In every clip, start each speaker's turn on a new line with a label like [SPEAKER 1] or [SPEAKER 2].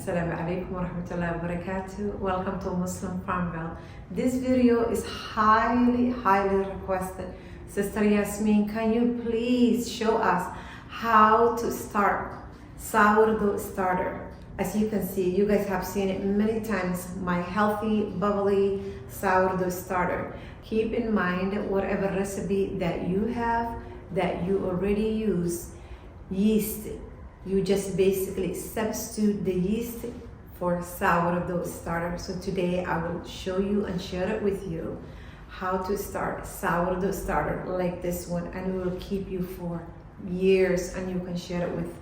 [SPEAKER 1] Assalamu alaikum wa rahmatullahi wa barakatuh. Welcome to Muslim Farmville. This video is highly requested. Sister Yasmin, can you please show us how to start sourdough starter? As you can see, you guys have seen it many times, my healthy, bubbly sourdough starter. Keep in mind, whatever recipe that you have, that you already use, yeast, you just basically substitute the yeast for sourdough starter. So today I will show you and share it with you how to start sourdough starter like this one, and it will keep you for years, and you can share it with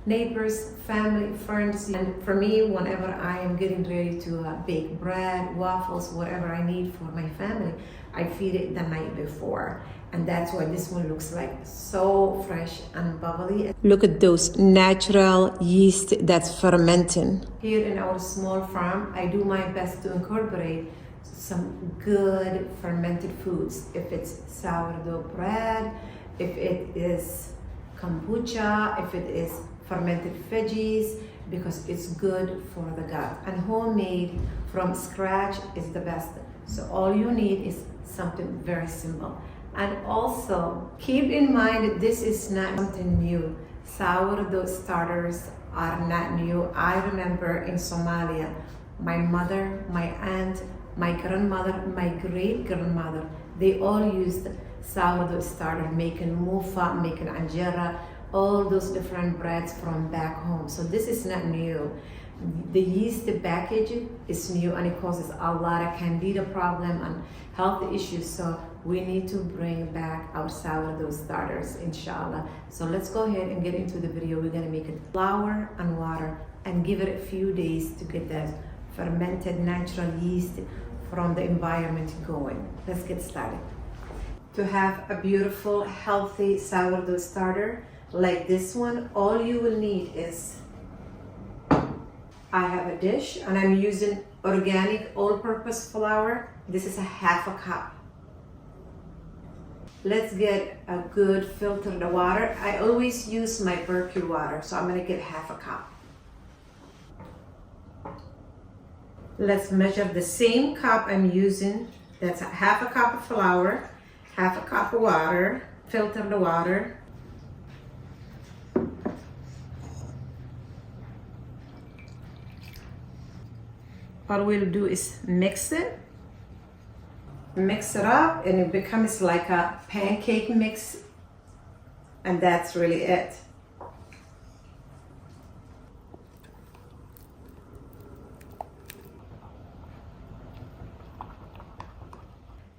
[SPEAKER 1] neighbors, family, friends. And for me, whenever I am getting ready to bake bread, waffles, whatever I need for my family, I feed it the night before. And that's why this one looks like so fresh and bubbly. Look at those natural yeast that's fermenting. Here in our small farm, I do my best to incorporate some good fermented foods. If it's sourdough bread, if it is kombucha, if it is fermented veggies, because it's good for the gut. And homemade from scratch is the best. So all you need is something very simple. And also keep in mind that this is not something new. Sourdough starters are not new. I remember in Somalia, my mother, my aunt, my grandmother, my great grandmother, they all used sourdough starter, making mufa, making anjera, all those different breads from back home. So this is not new. The yeast package is new, and it causes a lot of candida problem and health issues. So we need to bring back our sourdough starters, inshallah. So let's go ahead and get into the video. We're gonna make it flour and water and give it a few days to get that fermented natural yeast from the environment going. Let's get started. To have a beautiful, healthy sourdough starter like this one, all you will need is, I have a dish and I'm using organic all-purpose flour. This is a half a cup. Let's get a good filtered water. I always use my Berkey water, so I'm gonna get half a cup. Let's measure the same cup I'm using. That's a half a cup of flour, half a cup of water, filter the water. What we'll do is mix it up, and it becomes like a pancake mix, and that's really it.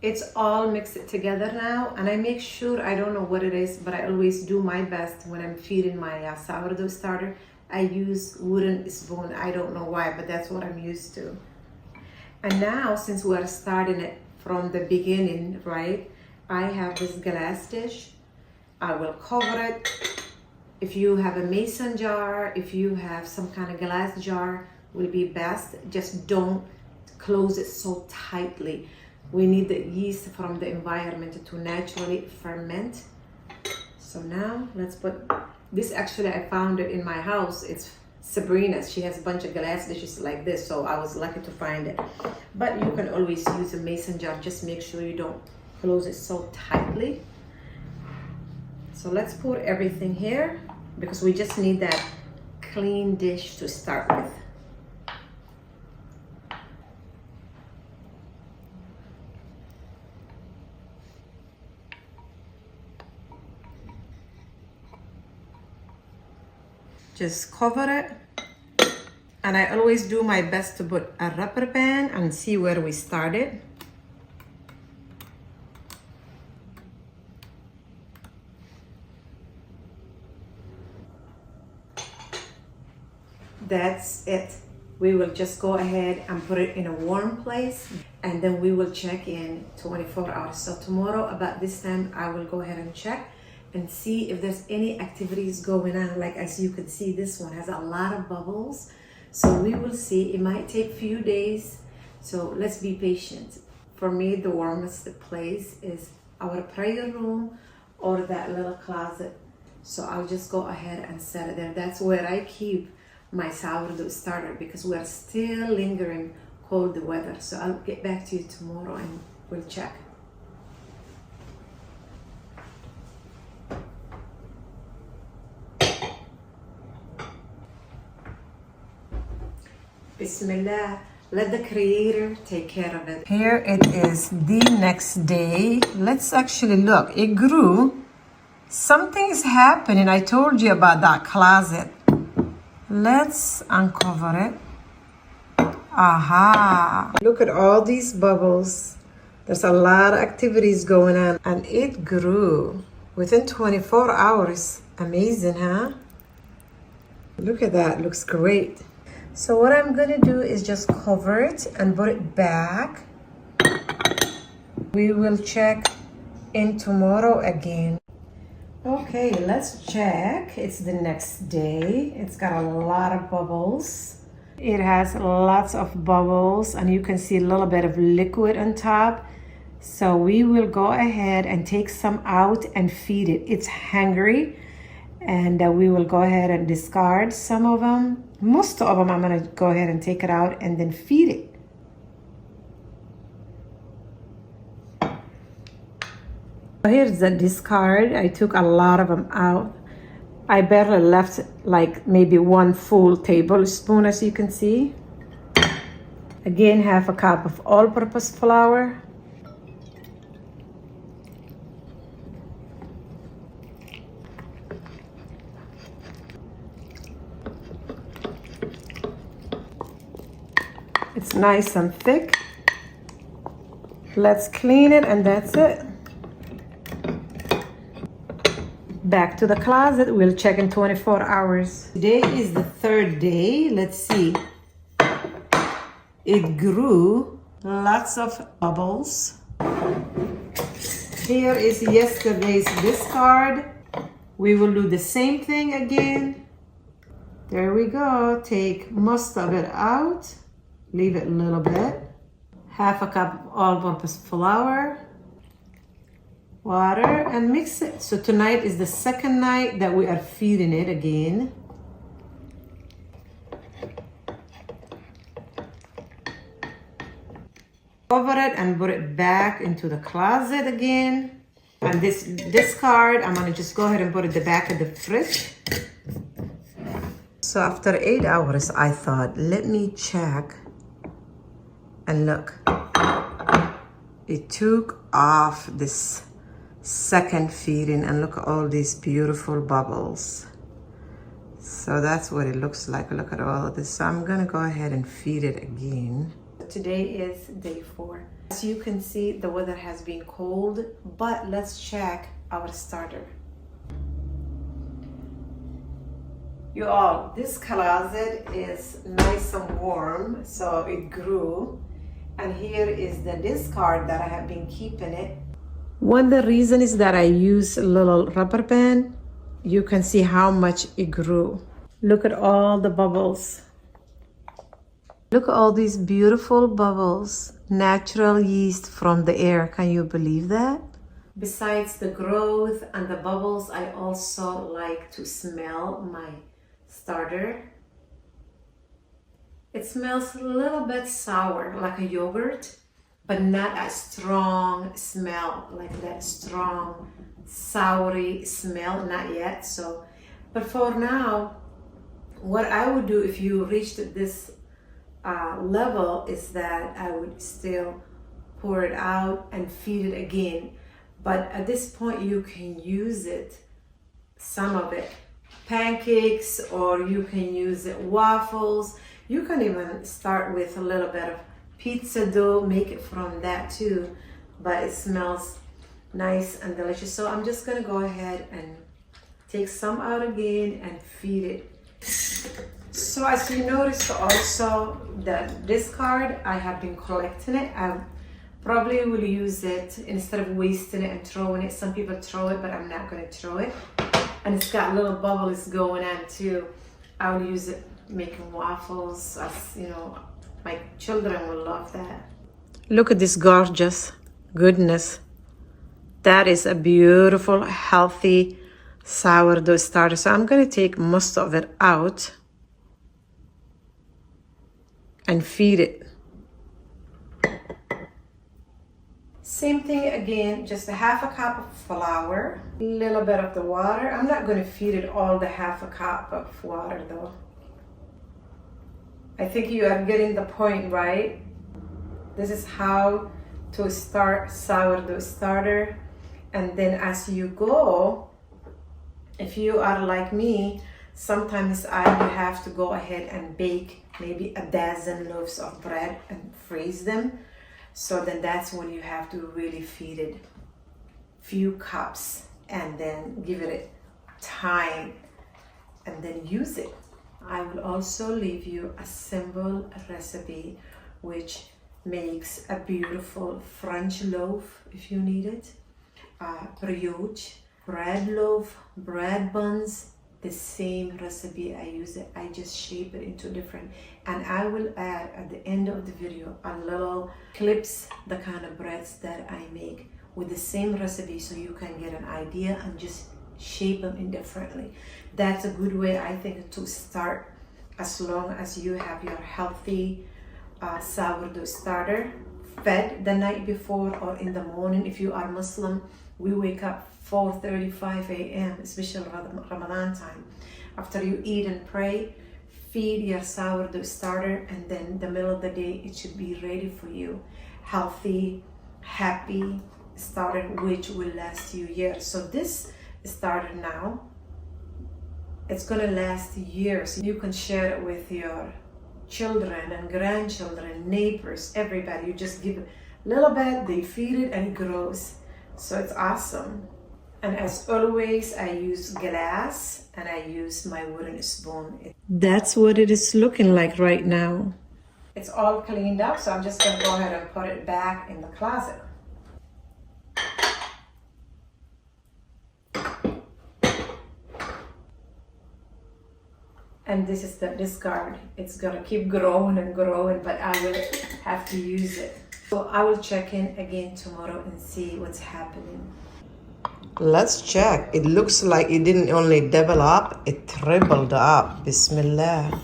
[SPEAKER 1] It's all mixed together now, and I make sure, I don't know what it is, but I always do my best when I'm feeding my sourdough starter. I use wooden spoon. I don't know why, but that's what I'm used to. And now, since we're starting it from the beginning, right, I have this glass dish. I will cover it. If you have a mason jar, if you have some kind of glass jar, will be best. Just don't close it so tightly. We need the yeast from the environment to naturally ferment. So now let's put this. Actually, I found it in my house. It's Sabrina's. She has a bunch of glass dishes like this, so I was lucky to find it. But you can always use a mason jar. Just make sure you don't close it so tightly. So let's put everything here, because we just need that clean dish to start with. Just cover it, and I always do my best to put a rubber band and see where we started. That's it. We will just go ahead and put it in a warm place, and then we will check in 24 hours. So tomorrow about this time, I will go ahead and check and see if there's any activities going on. Like, as you can see, this one has a lot of bubbles. So we will see. It might take a few days. So let's be patient. For me, the warmest place is our prayer room or that little closet. So I'll just go ahead and set it there. That's where I keep my sourdough starter because we are still lingering cold weather. So I'll get back to you tomorrow and we'll check. Bismillah. Let the Creator take care of it. Here it is the next day. Let's actually look. It grew. Something is happening. I told you about that closet. Let's uncover it. Aha. Look at all these bubbles. There's a lot of activities going on. And it grew within 24 hours. Amazing, huh? Look at that. Looks great. So what I'm gonna do is just cover it and put it back. We will check in tomorrow again. Okay, let's check. It's the next day. It's got a lot of bubbles. It has lots of bubbles and you can see a little bit of liquid on top. So we will go ahead and take some out and feed it. It's hungry. And we will go ahead and discard some of them. Most of them I'm gonna go ahead and take it out and then feed it. Here's the discard. I took a lot of them out. I barely left like maybe 1 full tablespoon, as you can see. Again, 1/2 cup of all-purpose flour. It's nice and thick. Let's clean it and that's it. Back to the closet. We'll check in 24 hours. Today is the 3rd day. Let's see. It grew. Lots of bubbles. Here is yesterday's discard. We will do the same thing again. There we go. Take most of it out. Leave it a little bit. 1/2 cup of all-purpose flour, water, and mix it. So tonight is the 2nd night that we are feeding it again. Cover it and put it back into the closet again. And this discard, I'm gonna just go ahead and put it at the back of the fridge. So after 8 hours, I thought, let me check. And look, it took off this 2nd feeding and look at all these beautiful bubbles. So that's what it looks like. Look at all of this. So I'm gonna go ahead and feed it again. Today is day 4. As you can see, the weather has been cold, but let's check our starter. You all, this closet is nice and warm, so it grew. And here is the discard that I have been keeping it. One of the reasons is that I use a little rubber band. You can see how much it grew. Look at all the bubbles. Look at all these beautiful bubbles. Natural yeast from the air. Can you believe that? Besides the growth and the bubbles, I also like to smell my starter. It smells a little bit sour, like a yogurt, but not a strong smell, like that strong, soury smell, not yet. So, but for now, what I would do if you reached this level is that I would still pour it out and feed it again. But at this point, you can use it, some of it, pancakes, or you can use it waffles. You can even start with a little bit of pizza dough, make it from that too, but it smells nice and delicious. So I'm just gonna go ahead and take some out again and feed it. So as you noticed also, the discard, I have been collecting it. I probably will use it instead of wasting it and throwing it. Some people throw it, but I'm not gonna throw it. And it's got little bubbles going on too. I will use it making waffles, as you know, my children will love that. Look at this gorgeous goodness. That is a beautiful, healthy sourdough starter. So I'm gonna take most of it out. and feed it. Same thing again, just a half a cup of flour, a little bit of the water. I'm not going to feed it all the half a cup of water though. I think you are getting the point, right? This is how to start sourdough starter. And then as you go, if you are like me, sometimes I will have to go ahead and bake maybe a dozen loaves of bread and freeze them. So then that's when you have to really feed it few cups and then give it time and then use it. I will also leave you a simple recipe which makes a beautiful French loaf if you need it, brioche, bread loaf, bread buns. The same recipe I use it, I just shape it into different, and I will add at the end of the video a little clips, the kind of breads that I make with the same recipe, so you can get an idea and just shape them indifferently. That's a good way, I think, to start, as long as you have your healthy sourdough starter fed the night before or in the morning. If you are Muslim, we wake up 4:35 a.m., especially Ramadan time. After you eat and pray, feed your sourdough starter, and then the middle of the day it should be ready for you. Healthy, happy starter which will last you years. So this starter now, it's gonna last years. You can share it with your children and grandchildren, neighbors, everybody. You just give it a little bit, they feed it and it grows. So it's awesome. And as always, I use glass and I use my wooden spoon. That's what it is looking like right now. It's all cleaned up, so I'm just gonna go ahead and put it back in the closet. And this is the discard. It's gonna keep growing and growing, but I will have to use it. So I will check in again tomorrow and see what's happening. Let's check. It looks like it didn't only double up, it tripled up. Bismillah.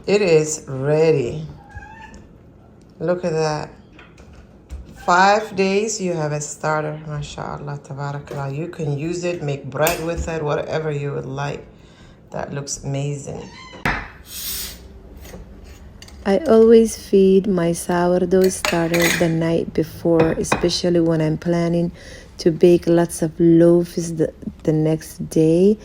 [SPEAKER 1] It is ready. Look at that. 5 days you have a starter. MashaAllah, tabarakallah. You can use it, make bread with it, whatever you would like. That looks amazing. I always feed my sourdough starter the night before, especially when I'm planning to bake lots of loaves the next day.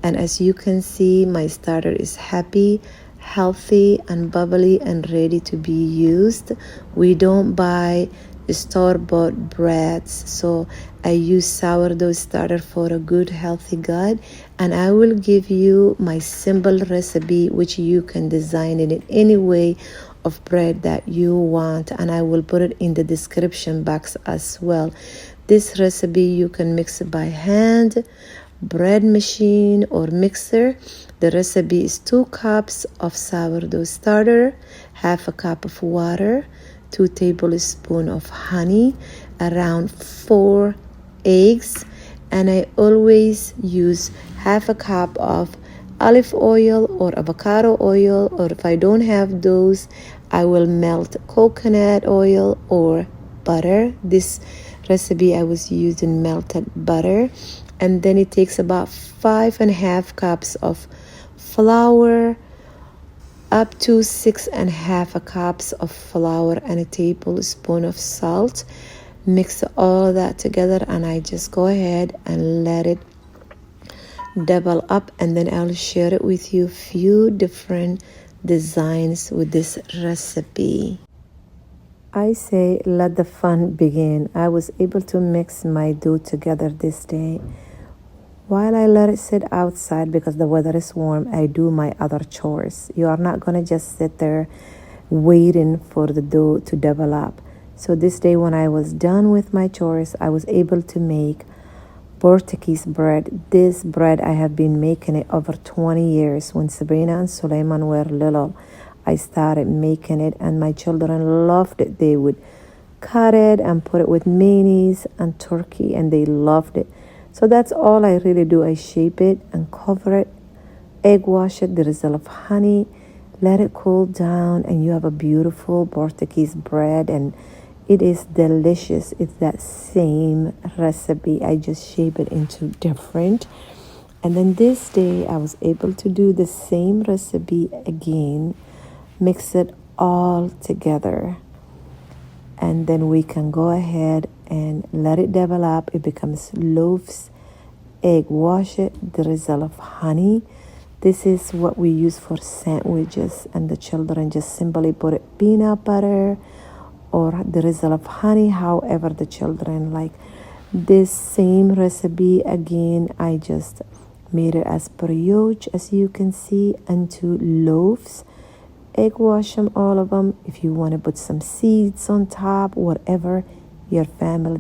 [SPEAKER 1] And as you can see, my starter is happy, healthy, and bubbly and ready to be used. We don't buy store-bought breads, so I use sourdough starter for a good healthy gut. And I will give you my simple recipe which you can design it in any way of bread that you want, and I will put it in the description box as well. This recipe you can mix it by hand, bread machine, or mixer. The recipe is 2 cups of sourdough starter, half a cup of water, 2 tablespoons of honey, around 4 eggs, and I always use half a cup of olive oil or avocado oil, or if I don't have those, I will melt coconut oil or butter. This recipe I was using melted butter. And then it takes about 5.5 cups of flour, up to 6.5 cups of flour, and a tablespoon of salt. Mix all that together, and I just go ahead and let it double up, and then I'll share it with you few different designs with this recipe. I say let the fun begin. I was able to mix my dough together this day. While I let it sit outside because the weather is warm, I do my other chores. You are not going to just sit there waiting for the dough to double up. So this day when I was done with my chores, I was able to make Portuguese bread. This bread, I have been making it over 20 years. When Sabrina and Suleiman were little, I started making it, and my children loved it. They would cut it and put it with mayonnaise and turkey, and they loved it. So that's all I really do. I shape it and cover it egg wash it, drizzle of honey, let it cool down, and you have a beautiful Portuguese bread, and it is delicious. It's that same recipe. I just shape it into different. And then this day I was able to do the same recipe again, mix it all together. And then we can go ahead and let it develop. It becomes loaves, egg wash it, drizzle of honey. This is what we use for sandwiches, and the children just simply put it peanut butter or drizzle of honey, however the children like. This same recipe again, I just made it as brioche, as you can see, into loaves. Egg wash them, all of them. If you want to put some seeds on top, whatever your family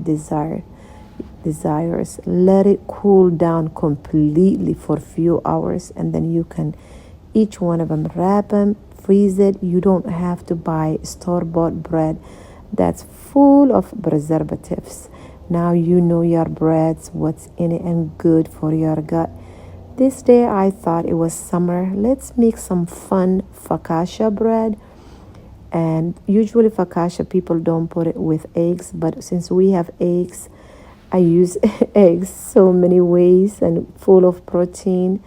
[SPEAKER 1] desires, let it cool down completely for a few hours, and then you can each one of them wrap them, freeze it. You don't have to buy store-bought bread that's full of preservatives. Now you know your breads, what's in it, and good for your gut. This day I thought it was summer. Let's make some fun focaccia bread. And usually focaccia people don't put it with eggs, but since we have eggs, I use eggs so many ways and full of protein.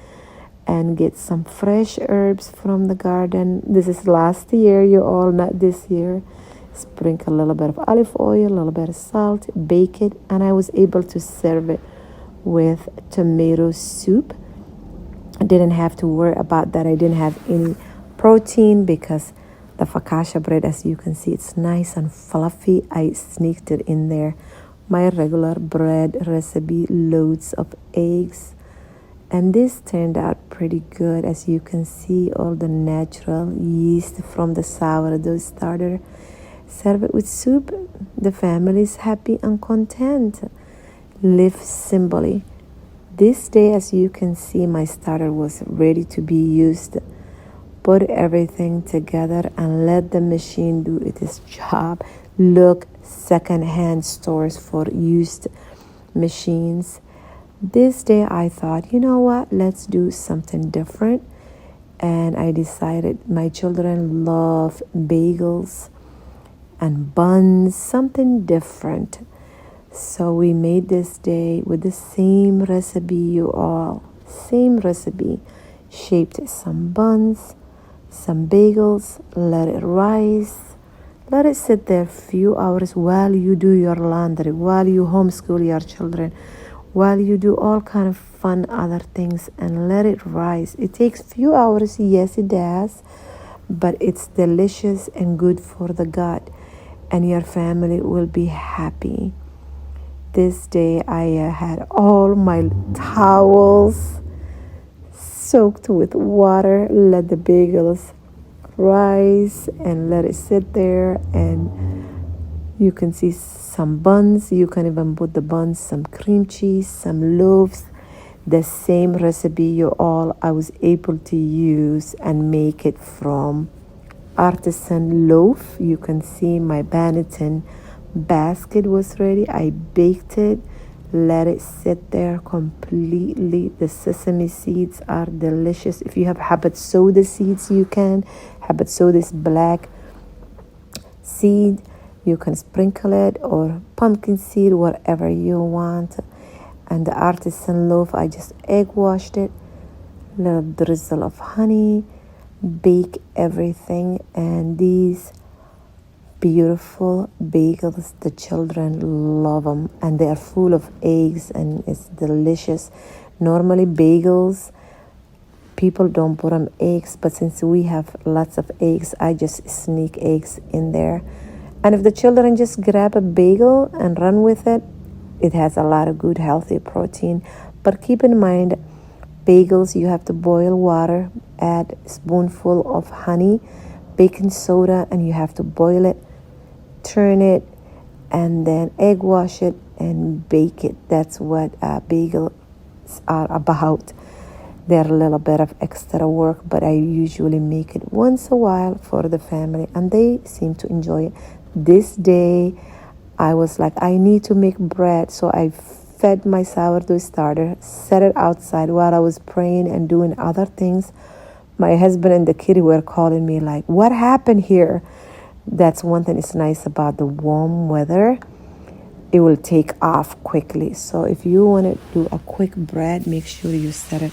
[SPEAKER 1] And get some fresh herbs from the garden. This is last year, you all, not this year. Sprinkle a little bit of olive oil, a little bit of salt, bake it, and I was able to serve it with tomato soup. I didn't have to worry about that. I didn't have any protein because the focaccia bread, as you can see, it's nice and fluffy. I sneaked it in there. My regular bread recipe, loads of eggs. And this turned out pretty good. As you can see, all the natural yeast from the sourdough starter. Serve it with soup. The family is happy and content. Live simply. This day, as you can see, my starter was ready to be used. Put everything together and let the machine do its job. Look, second-hand stores for used machines. This day I thought, you know what, let's do something different. And I decided my children love bagels and buns, something different. So we made this day with the same recipe, you all. Same recipe. Shaped some buns, some bagels, let it rise. Let it sit there a few hours while you do your laundry, while you homeschool your children, while you do all kind of fun other things, and let it rise. It takes few hours, yes it does, but it's delicious and good for the gut, and your family will be happy. This day I had all my towels soaked with water. Let the bagels rise and let it sit there, and you can see some buns. You can even put the buns, some cream cheese, some loaves. The same recipe you all I was able to use and make it from artisan loaf. You can see my Banneton basket was ready. I baked it, let it sit there completely. The sesame seeds are delicious. If you have habit soda seeds, you can. Habit soda is black seed. You can sprinkle it, or pumpkin seed, whatever you want. And the artisan loaf, I just egg washed it, little drizzle of honey, bake everything, and these beautiful bagels, the children love them, and they are full of eggs, and it's delicious. Normally bagels, people don't put them eggs, but since we have lots of eggs, I just sneak eggs in there. And if the children just grab a bagel and run with it, it has a lot of good healthy protein. But keep in mind, bagels, you have to boil water, add a spoonful of honey, baking soda, and you have to boil it, turn it, and then egg wash it and bake it. That's what bagels are about. They're a little bit of extra work, but I usually make it once a while for the family, and they seem to enjoy it. This day, I was like, I need to make bread, so I fed my sourdough starter, set it outside while I was praying and doing other things. My husband and the kitty were calling me like, what happened here? That's one thing that's nice about the warm weather. It will take off quickly. So if you want to do a quick bread, make sure you set it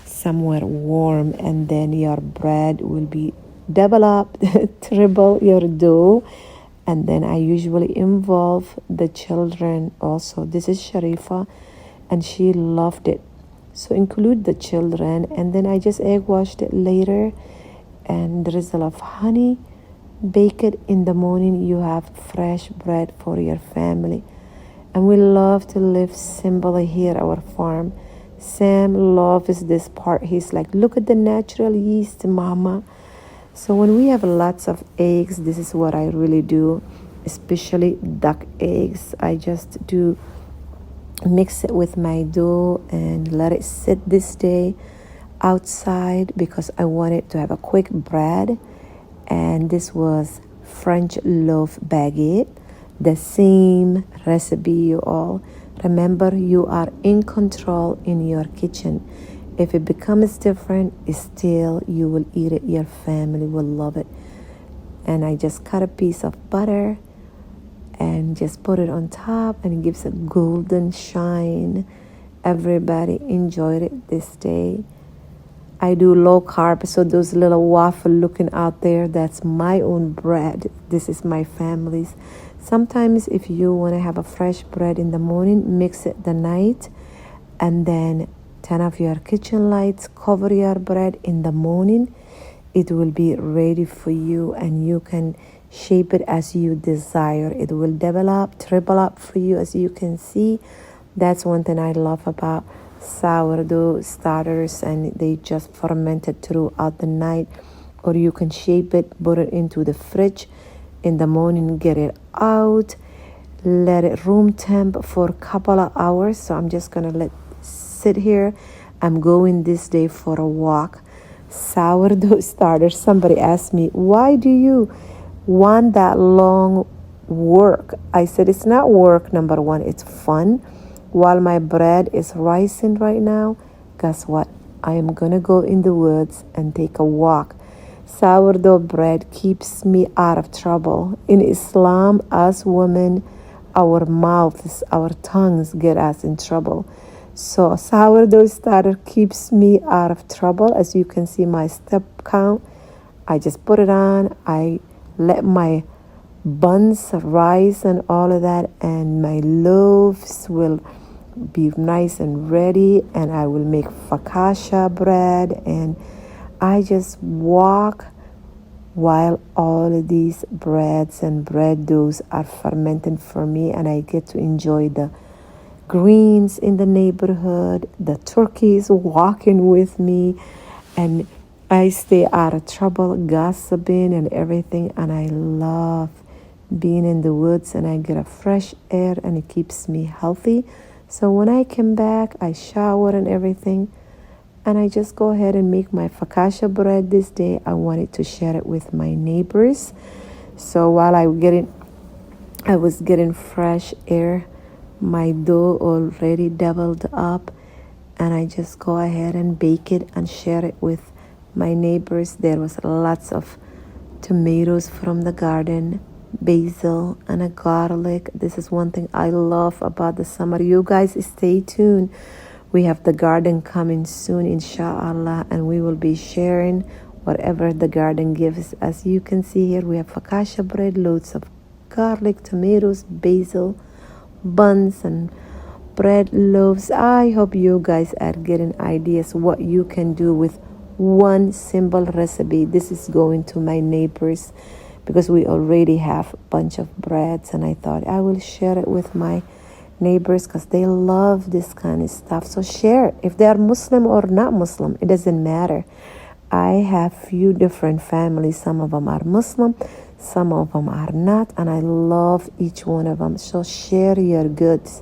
[SPEAKER 1] somewhere warm, and then your bread will be double up, triple your dough. And then I usually involve the children also. This is Sharifa, and she loved it. So include the children, and then I just egg washed it later and drizzle of honey. Bake it in the morning. You have fresh bread for your family. And we love to live simply here at our farm. Sam loves this part. He's like, look at the natural yeast, mama. So when we have lots of eggs, this is what I really do, especially duck eggs. I just do mix it with my dough and let it sit this day outside because I wanted to have a quick bread. And this was French loaf baguette, the same recipe. You all remember, you are in control in your kitchen. If it becomes different, still you will eat it. Your family will love it. And I just cut a piece of butter and just put it on top, and it gives a golden shine. Everybody enjoyed it this day. I do low carb, so those little waffle looking out there, that's my own bread. This is my family's. Sometimes if you want to have a fresh bread in the morning, mix it the night, and then turn off your kitchen lights, cover your bread in the morning. It will be ready for you, and you can shape it as you desire. It will double up, triple up for you, as you can see. That's one thing I love about sourdough starters, and they just fermented throughout the night. Or you can shape it, put it into the fridge in the morning, get it out, let it room temp for a couple of hours. So I'm just gonna let it sit here. I'm going this day for a walk. Sourdough starter. Somebody asked me, why do you want that long work? I said, it's not work. Number one, it's fun. While my bread is rising right now, guess what? I am gonna go in the woods and take a walk. Sourdough bread keeps me out of trouble. In Islam, as women, our mouths, our tongues get us in trouble. So sourdough starter keeps me out of trouble. As you can see my step count, I just put it on. I let my buns rise and all of that, and my loaves will be nice and ready, and I will make focaccia bread, and I just walk while all of these breads and bread doughs are fermenting for me, and I get to enjoy the greens in the neighborhood, the turkeys walking with me, and I stay out of trouble, gossiping and everything, and I love being in the woods, and I get a fresh air, and it keeps me healthy. So when I come back, I shower and everything, and I just go ahead and make my focaccia bread this day. I wanted to share it with my neighbors. So while I was getting fresh air, my dough already doubled up, and I just go ahead and bake it and share it with my neighbors. There was lots of tomatoes from the garden, basil, and a garlic. This is one thing I love about the summer. You guys stay tuned. We have the garden coming soon, inshallah, and we will be sharing whatever the garden gives. As you can see here, we have focaccia bread, loads of garlic, tomatoes, basil, buns, and bread loaves. I hope you guys are getting ideas what you can do with one simple recipe. This is going to my neighbors because we already have a bunch of breads, and I thought I will share it with my neighbors because they love this kind of stuff. So share it. If they are Muslim or not Muslim, it doesn't matter. I have few different families. Some of them are Muslim, some of them are not, and I love each one of them. So share your goods.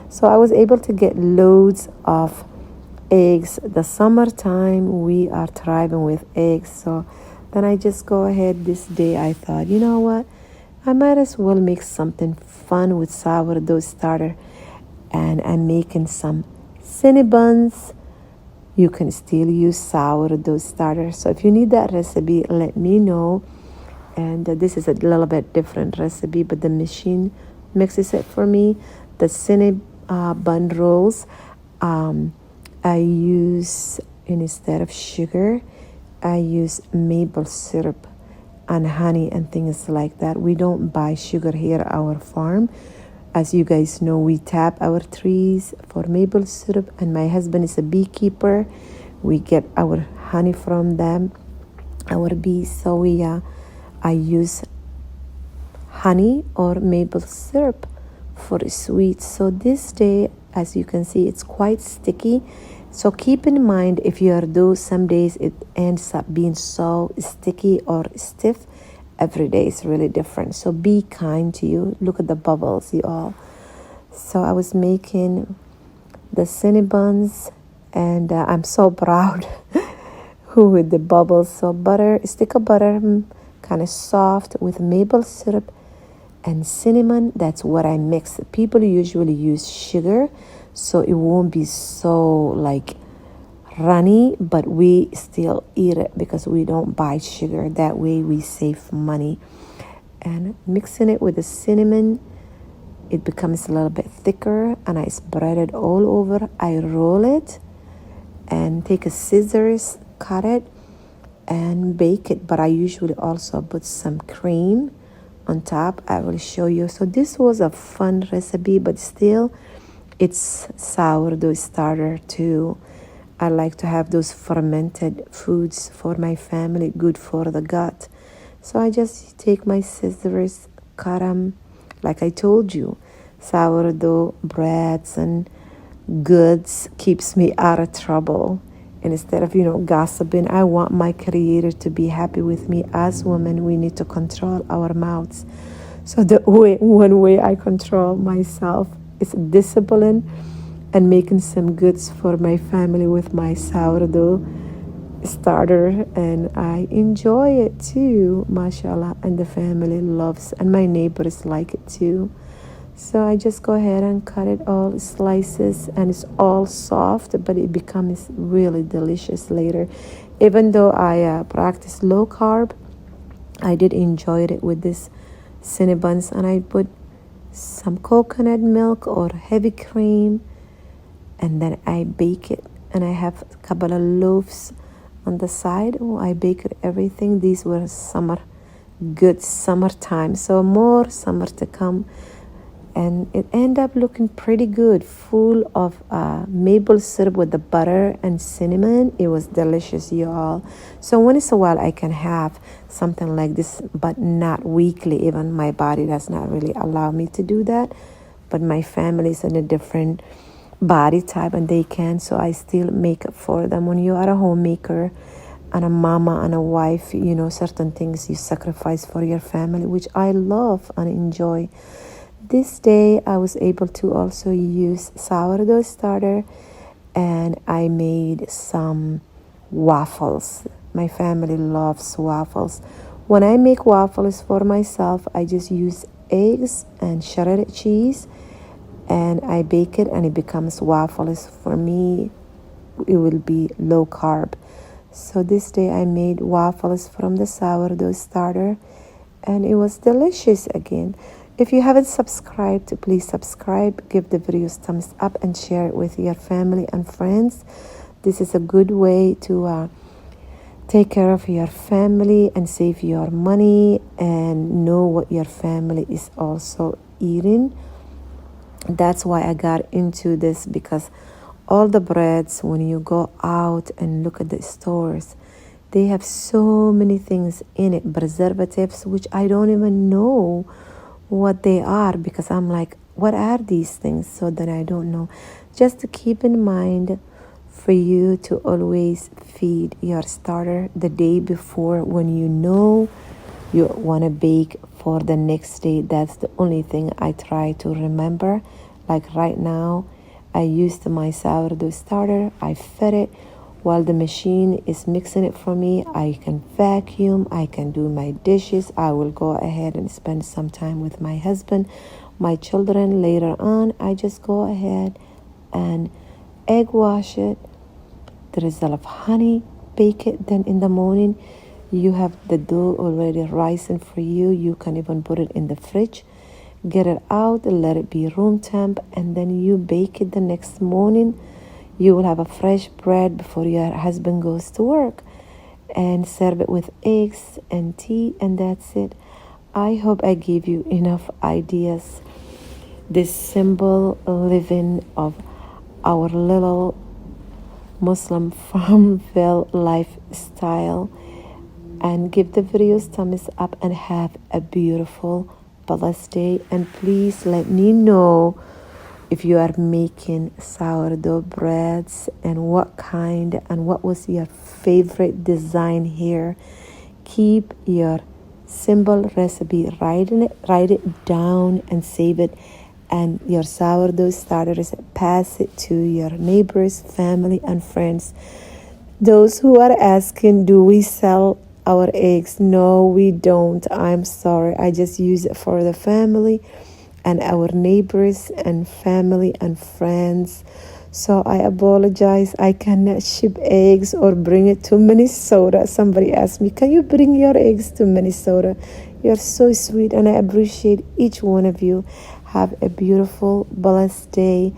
[SPEAKER 1] So I was able to get loads of eggs. The summertime, we are thriving with eggs. So then I just go ahead this day. I thought, you know what? I might as well make something fun with sourdough starter. And I'm making some Cinnabons. You can still use sourdough starter. So if you need that recipe, let me know. And this is a little bit different recipe, but the machine mixes it for me. The Cinnabon rolls, I use, instead of sugar, I use maple syrup and honey and things like that. We don't buy sugar here at our farm. As you guys know, we tap our trees for maple syrup, and my husband is a beekeeper. We get our honey from them, our bees. So I use honey or maple syrup for sweet. So this day, as you can see, it's quite sticky. So keep in mind, if your dough, some days it ends up being so sticky or stiff. Every day is really different. So be kind to you. Look at the bubbles, you all. So I was making the Cinnabons, and I'm so proud with the bubbles. So butter, stick of butter, kind of soft, with maple syrup and cinnamon. That's what I mix. People usually use sugar, so it won't be so like runny, but we still eat it because we don't buy sugar. That way we save money. And mixing it with the cinnamon, it becomes a little bit thicker, and I spread it all over. I roll it and take a scissors, cut it, and bake it. But I usually also put some cream on top. I will show you. So this was a fun recipe, but still it's sourdough starter too. I like to have those fermented foods for my family, good for the gut. So I just take my scissors, cut them. Like I told you, sourdough breads and goods keeps me out of trouble. And instead of, gossiping, I want my Creator to be happy with me. As women, we need to control our mouths. So one way I control myself is discipline and making some goods for my family with my sourdough starter, and I enjoy it too, mashallah, and the family loves, and my neighbors like it too. So I just go ahead and cut it all slices, and it's all soft, but it becomes really delicious later. Even though I practice low carb, I did enjoy it with this Cinnabons, and I put some coconut milk or heavy cream, and then I bake it. And I have a couple of loaves on the side. I baked everything. These were good summertime. So more summer to come. And it ended up looking pretty good, full of maple syrup with the butter and cinnamon. It was delicious, you all. So once in a while I can have something like this, but not weekly. Even my body does not really allow me to do that. But my family is in a different body type, and they can, so I still make it for them. When you are a homemaker and a mama and a wife, certain things you sacrifice for your family, which I love and enjoy. This day I was able to also use sourdough starter, and I made some waffles. My family loves waffles. When I make waffles for myself, I just use eggs and shredded cheese, and I bake it, and it becomes waffles. For me, it will be low carb. So this day I made waffles from the sourdough starter, and it was delicious again. If you haven't subscribed, please subscribe, give the videos thumbs up, and share it with your family and friends. This is a good way to take care of your family and save your money and know what your family is also eating. That's why I got into this, because all the breads, when you go out and look at the stores, they have so many things in it, preservatives, which I don't even know what they are, because I'm like, what are these things? So then I don't know. Just to keep in mind, for you to always feed your starter the day before, when you know you want to bake for the next day. That's the only thing I try to remember. Like right now, I used my sourdough starter. I fed it while the machine is mixing it for me. I can vacuum. I can do my dishes. I will go ahead and spend some time with my husband. my children later on, I just go ahead and egg wash it, drizzle of honey, bake it. Then in the morning, you have the dough already rising for you. You can even put it in the fridge. Get it out, let it be room temp, and then you bake it the next morning. You will have a fresh bread before your husband goes to work, and serve it with eggs and tea, and that's it. I hope I gave you enough ideas. This simple living of our little Muslim Farmville lifestyle, and give the videos thumbs up and have a beautiful blessed day. And please let me know if you are making sourdough breads and what kind, and what was your favorite design here. Keep your simple recipe, write it down and save it, and your sourdough starters, pass it to your neighbors, family, and friends. Those who are asking, do we sell our eggs? No, we don't. I'm sorry. I just use it for the family and our neighbors and family and friends. So I apologize. I cannot ship eggs or bring it to Minnesota. Somebody asked me, can you bring your eggs to Minnesota? You're so sweet, and I appreciate each one of you. Have a beautiful, blessed day.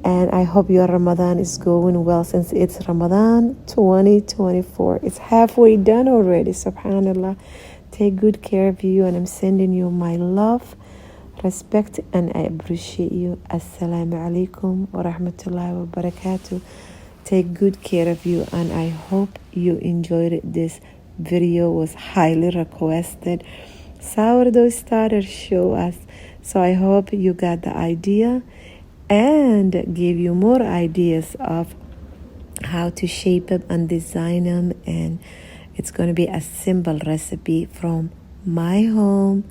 [SPEAKER 1] And I hope your Ramadan is going well, since it's Ramadan 2024. It's halfway done already, subhanAllah. Take good care of you, and I'm sending you my love, respect, and I appreciate you. Assalamu alaikum wa rahmatullahi wa barakatuh. Take good care of you, and I hope you enjoyed it. This video was highly requested. Sourdough starter show us. So I hope you got the idea and give you more ideas of how to shape them and design them. And it's going to be a simple recipe from my home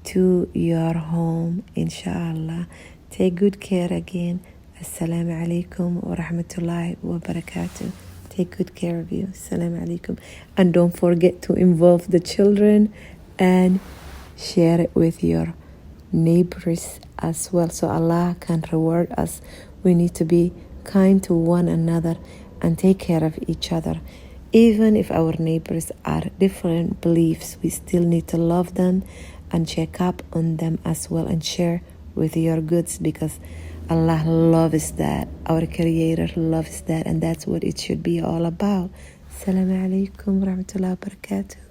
[SPEAKER 1] to your home, inshallah. Take good care again. Assalamu alaikum wa rahmatullahi wa barakatuh. Take good care of you. Assalamu alaikum. And don't forget to involve the children and share it with your neighbors as well, so Allah can reward us. We need to be kind to one another and take care of each other. Even if our neighbors are different beliefs, we still need to love them and check up on them as well, and share with your goods, because Allah loves that. Our Creator loves that, and that's what it should be all about. Assalamu alaikum wa rahmatullahi wa barakatuh.